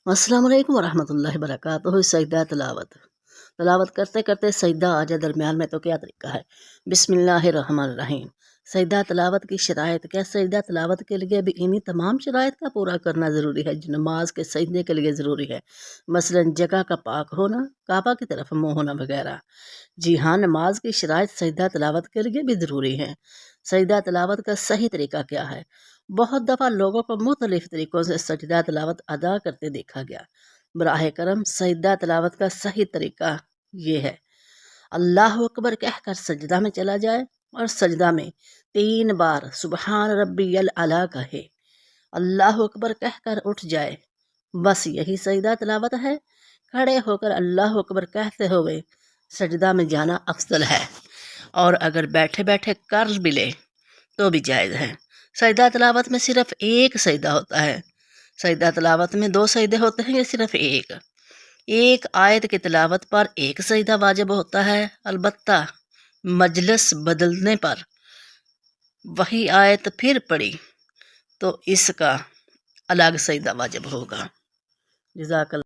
السلام علیکم ورحمۃ اللہ وبرکاتہ۔ سجدہ تلاوت کرتے کرتے سجدہ آ جائے درمیان میں تو کیا طریقہ ہے؟ بسم اللہ الرحمن الرحیم۔ سجدہ تلاوت کی شرائط کیا؟ سجدہ تلاوت کے لیے بھی انہی تمام شرائط کا پورا کرنا ضروری ہے جو نماز کے سجدے کے لیے ضروری ہے، مثلا جگہ کا پاک ہونا، کعبہ کی طرف منہ ہونا وغیرہ۔ جی ہاں، نماز کی شرائط سجدہ تلاوت کے لیے بھی ضروری ہے۔ سجدہ تلاوت کا صحیح طریقہ کیا ہے؟ بہت دفعہ لوگوں کو مختلف طریقوں سے سجدہ تلاوت ادا کرتے دیکھا گیا۔ براہ کرم سجدہ تلاوت کا صحیح طریقہ یہ ہے: اللہ اکبر کہہ کر سجدہ میں چلا جائے اور سجدہ میں 3 بار سبحان ربی الاعلیٰ کہے، اللہ اکبر کہہ کر اٹھ جائے، بس یہی سجدہ تلاوت ہے۔ کھڑے ہو کر اللہ اکبر کہتے ہوئے سجدہ میں جانا افضل ہے، اور اگر بیٹھے بیٹھے کر بھی لے تو بھی جائز ہے۔ سجدہ تلاوت میں صرف ایک سجدہ ہوتا ہے۔ سجدہ تلاوت میں 2 سجدے ہوتے ہیں یا صرف ایک آیت کی تلاوت پر ایک سجدہ واجب ہوتا ہے، البتہ مجلس بدلنے پر وہی آیت پھر پڑھی تو اس کا الگ سجدہ واجب ہوگا۔ جزاک اللہ۔